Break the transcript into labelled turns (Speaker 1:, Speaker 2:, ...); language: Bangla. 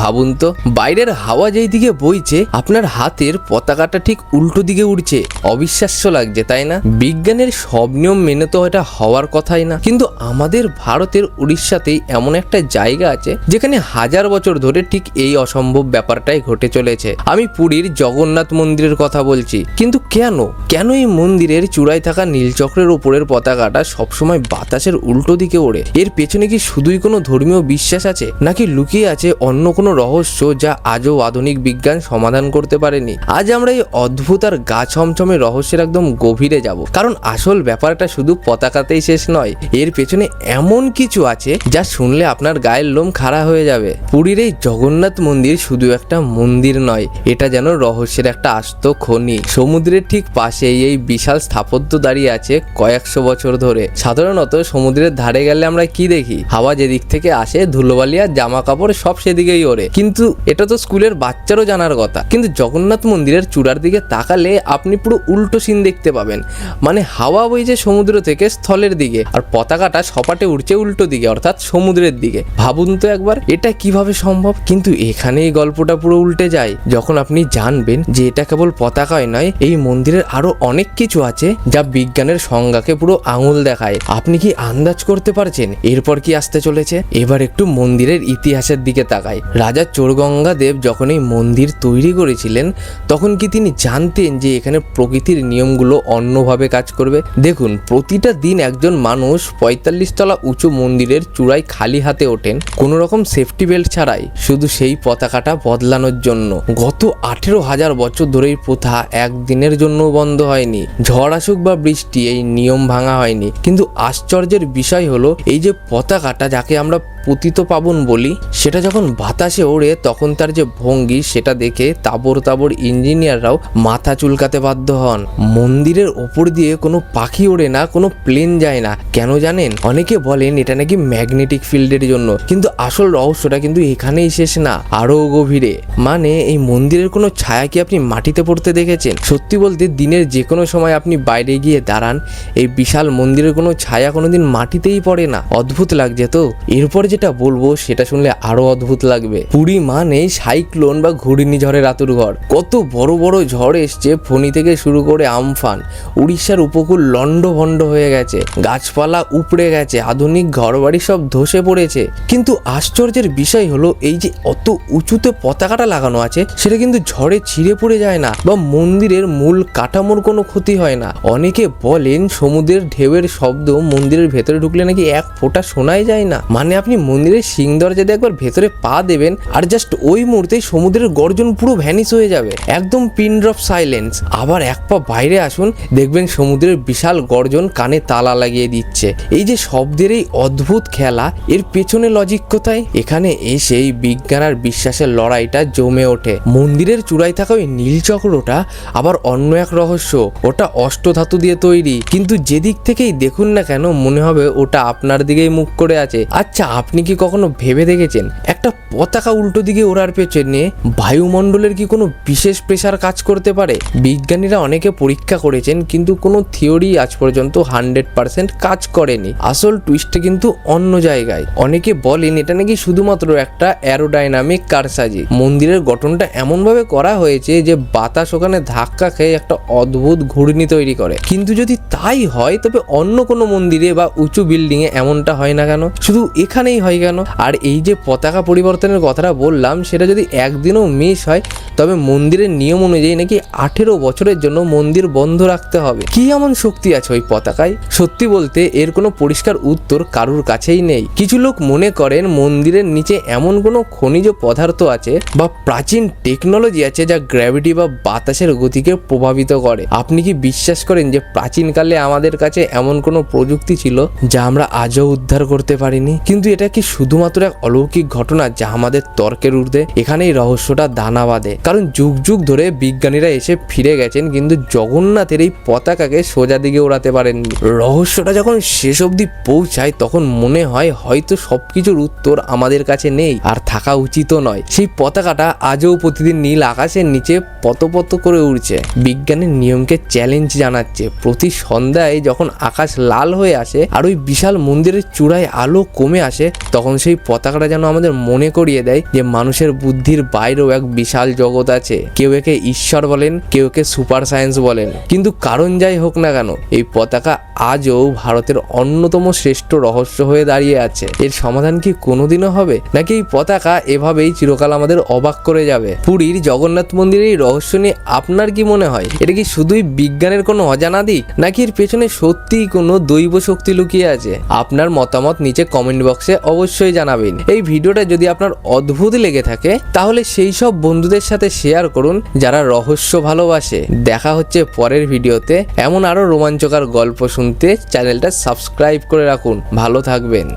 Speaker 1: ভাবুন তো, বাইরের হাওয়া যেই দিকে বইছে আপনার হাতের পতাকাটা ঠিক উল্টো দিকে উড়ছে। অবিশ্বাস্য লাগছে, তাই না? বিজ্ঞানের সব নিয়ম মেনে তো এটা হওয়ার কথাই না, কিন্তু আমাদের ভারতের উড়িষ্যাতেই এমন একটা জায়গা আছে যেখানে হাজার বছর ধরে ঠিক এই অসম্ভব ব্যাপারটাই ঘটে চলেছে। আমি পুরীর জগন্নাথ মন্দিরের কথা বলছি। কিন্তু কেন এই মন্দিরের চূড়ায় থাকা নীলচক্রের উপরের পতাকাটা সবসময় বাতাসের উল্টো দিকে ওড়ে? এর পেছনে কি শুধুই কোনো ধর্মীয় বিশ্বাস আছে, নাকি লুকিয়ে আছে অন্য কোনো রহস্য যা আজও আধুনিক বিজ্ঞান সমাধান করতে পারেনি? আজ আমরা এই অদ্ভুত আর গা ছমছমে রহস্যের একদম গভীরে যাব, কারণ আসল ব্যাপারটা শুধু পতাকাতেই শেষ নয়। এর পেছনে এমন কিছু আছে যা শুনলে আপনার গায়ের লোম খাড়া হয়ে যাবে। পুরীর এই জগন্নাথ মন্দির শুধু একটা মন্দির নয়, এটা যেন রহস্যের একটা আস্ত খনি। সমুদ্রের ঠিক পাশেই এই বিশাল স্থাপত্য দাঁড়িয়ে আছে কয়েকশো বছর ধরে। সাধারণত সমুদ্রের ধারে গেলে আমরা কি দেখি? হাওয়া যেদিক থেকে আসে, ধুলোবালি আর জামা কাপড় সব সেদিকেই ওড়ে। কিন্তু এটা তো স্কুলের বাচ্চারও জানার কথা। কিন্তু জগন্নাথ মন্দিরের চূড়ার দিকে তাকালে আপনি পুরো উল্টো সিন দেখতে পাবেন। মানে হাওয়া বইছে সমুদ্র থেকে স্থলের দিকে, আর পতাকাটা সপাটে উঠছে উল্টো দিকে, অর্থাৎ সমুদ্রের দিকে। ভাবুন তো একবার, এটা কিভাবে সম্ভব? কিন্তু এখানেই গল্পটা পুরো উল্টে যায় যখন আপনি জানবেন যে এটা কেবল পতাকাই নয়, এই মন্দিরের আরো অনেক কিছু আছে যা বিজ্ঞানের সংজ্ঞাকে পুরো আঙুল দেখায়। আপনি কি আন্দাজ করতে পারছেন এরপর কি আসতে চলেছে? এবার একটু মন্দিরের ইতিহাসের দিকে তাকাই। রাজা চোরগঙ্গা দেব যখন এই মন্দির তৈরি করেছিলেন, তখন কি তিনি জানতেন যে এখানে প্রকৃতির নিয়মগুলো অন্যভাবে কাজ করবে? দেখুন, প্রতিটা দিন একজন মানুষ 45 তলা উঁচু মন্দিরের চূড়ায় খালি হাতে ওঠেন, কোনো রকম সেফটি বেল্ট ছাড়াই, শুধু সেই পতাকাটা বদলানোর জন্য। গত 18,000 বছর ধরে এই প্রথা একদিনের জন্য বন্ধ হয়নি। ঝড় আসুক বা বৃষ্টি, এই নিয়ম ভাঙা হয়নি। কিন্তু আশ্চর্যের বিষয় হলো, এই যে পতাকাটা, যাকে আমরা পতিত পাবন বলি, সেটা যখন বাতাসে ওড়ে তখন তার যে ভঙ্গি, সেটা দেখে তাবড় তাবড় ইঞ্জিনিয়াররাও মাথা চুলকাতে বাধ্য হন। মন্দিরের ওপর দিয়ে কোনো পাখি ওড়ে না, কোনো প্লেন যায় না। কেন জানেন? অনেকে বলেন এটা নাকি ম্যাগনেটিক ফিল্ডের জন্য, কিন্তু আসল রহস্যটা কিন্তু এখানেই শেষ না, আরো গভীরে। মানে এই মন্দিরের কোনো ছায়া কি আপনি মাটিতে পড়তে দেখেছেন? সত্যি বলতে দিনের যে কোনো সময় আপনি বাইরে গিয়ে দাঁড়ান, এই বিশাল মন্দিরের কোনো ছায়া কোনোদিন মাটিতেই পড়ে না। অদ্ভুত লাগছে তো? এরপর যেটা বলবো সেটা শুনলে আরো অদ্ভুত লাগবে। পুরী মানে সাইক্লোন বা ঘূর্ণিঝড়ের আতুর ঘর। কত বড় বড় ঝড় এসছে, ফণি থেকে শুরু করে আমফান। উড়িষ্যার উপকূল লন্ডভন্ড হয়ে গেছে, গাছপালা উপড়ে গেছে, আধুনিক ঘরবাড়ি সব ধসে পড়েছে। কিন্তু আশ্চর্যের বিষয় হলো, এই যে অত উঁচুতে পতাকাটা লাগানো আছে, সেটা কিন্তু ঝড়ে ছিঁড়ে পড়ে যায় না, বা মন্দিরের মূল কাঠামোর কোনো ক্ষতি হয় না। অনেকে বলেন সমুদ্রের ঢেউয়ের শব্দ মন্দিরের ভেতরে ঢুকলে নাকি এক ফোঁটা শোনাই যায় না। মানে আপনি মন্দিরের সিং দরজাতে একবার ভেতরে পা দেবেন, আর জাস্ট ওই মুহূর্তে সমুদ্রের গর্জন পুরো ভ্যানিশ হয়ে যাবে, একদম পিন ড্রপ সাইলেন্স। আবার এক পা বাইরে আসুন, দেখবেন সমুদ্রের বিশাল গর্জন কানে তালা লাগিয়ে দিচ্ছে। এই যে শব্দের এই অদ্ভুত খেলা, এর পেছনে লজিক কোথায়? এখানে এসেই বিজ্ঞান আর বিশ্বাসের লড়াইটা জমে ওঠে। মন্দিরের চূড়ায় থাকা ওই নীলচক্রটা আবার অন্য এক রহস্য। ওটা অষ্টধাতু দিয়ে তৈরি, কিন্তু যেদিক থেকেই দেখুন না কেন মনে হবে ওটা আপনার দিকেই মুখ করে আছে। আচ্ছা, আপনি কি কখনো ভেবে দেখেছেন একটা পতাকা উল্টো দিকে ওড়ার পেছনে বায়ুমণ্ডলের কি কোনো বিশেষ প্রেসার কাজ করতে পারে? বিজ্ঞানীরা অনেকে পরীক্ষা করেছেন, কিন্তু কোনো থিওরি আজ পর্যন্ত 100% কাজ করেনি। আসল টুইস্ট কিন্তু অন্য জায়গায়। অনেকে বলেন এটা নাকি শুধুমাত্র একটা অ্যারোডাইনামিক কারসাজি। মন্দিরের গঠনটা এমন ভাবে করা হয়েছে যে বাতাস ওখানে ধাক্কা খেয়ে একটা অদ্ভুত ঘূর্ণি তৈরি করে। কিন্তু যদি তাই হয়, তবে অন্য কোনো মন্দিরে বা উঁচু বিল্ডিং এ এমনটা হয় না কেন? শুধু এখানেই হয় কেন? আর এই যে পতাকা পরিবর্তনের কথাটা বললাম, সেটা যদি একদিনও মিস হয়, তবে মন্দিরের নিয়ম অনুযায়ী নাকি 18 বছরের জন্য মন্দির বন্ধ রাখতে হবে। কি এমন শক্তি আছে ওই পতাকায়? সত্যি বলতে এর কোনো পরিষ্কার উত্তর কারুর কাছেই নেই। কিছু লোক মনে করেন মন্দিরের নিচে এমন কোনো খনিজ পদার্থ আছে বা প্রাচীন টেকনোলজি আছে যা গ্র্যাভিটি বা বাতাসের গতিকে প্রভাবিত করে। আপনি কি বিশ্বাস করেন যে প্রাচীনকালে আমাদের কাছে এমন কোনো প্রযুক্তি ছিল যা আমরা আজও উদ্ধার করতে পারিনি? কিন্তু এটা কি শুধুমাত্র এক অলৌকিক ঘটনা যা আমাদের তর্কের ঊর্ধ্বে? এখানেই রহস্যটা দানা বাঁধে। কারণ যুগ যুগ ধরে বিজ্ঞানীরা এসে ফিরে গেছেন কিন্তু জগন্নাথের এই পতাকাকে সোজা দিকে ওড়াতে পারেননি। রহস্যটা যখন শেষ অবধি পৌঁছায় তখন মনে হয় হয়তো সবকিছুর উত্তর আমাদের কাছে নেই, আর থাকা উচিতও নয়। সেই পতাকাটা আজও প্রতিদিন নীল আকাশের নিচে পত করে উড়ছে, বিজ্ঞানের নিয়মকে চ্যালেঞ্জ জানাচ্ছে। প্রতি সন্ধ্যায় যখন আকাশ লাল হয়ে আসে আর ওই বিশাল মন্দিরের চূড়ায় আলো কমে আসে, তখন সেই পতাকাটা যেন আমাদের মনে করিয়ে দেয় যে মানুষের বুদ্ধির বাইরেও এক বিশাল জগৎ আছে। কেউ একে ঈশ্বর বলেন, কেউ একে সুপার সায়েন্স বলেন, কিন্তু কারণ যাই হোক না কেন এই পতাকা আজও ভারতের অন্যতম শ্রেষ্ঠ রহস্য হয়ে দাঁড়িয়ে আছে। এর সমাধান কি কোনোদিনও হবে, নাকি এই পতাকা এভাবেই চিরকাল আমাদের অবাক করে যাবে? পুরীর জগন্নাথ মন্দিরের এই রহস্য নিয়ে আপনার কি মনে হয়? এটা কি শুধুই বিজ্ঞানের কোনো অজানা দিক, নাকি এর পেছনে সত্যিই কোনো দৈব শক্তি লুকিয়ে আছে? আপনার মতামত নিচে কমেন্ট বক্সে অবশ্যই জানাবেন। এই ভিডিওটা যদি আপনার অদ্ভুত লেগে থাকে তাহলে সেই সব বন্ধুদের সাথে শেয়ার করুন যারা রহস্য ভালোবাসে। দেখা হচ্ছে পরের ভিডিওতে। এমন আরো রোমাঞ্চকর গল্প শুনতে চ্যানেলটা সাবস্ক্রাইব করে রাখুন। ভালো থাকবেন।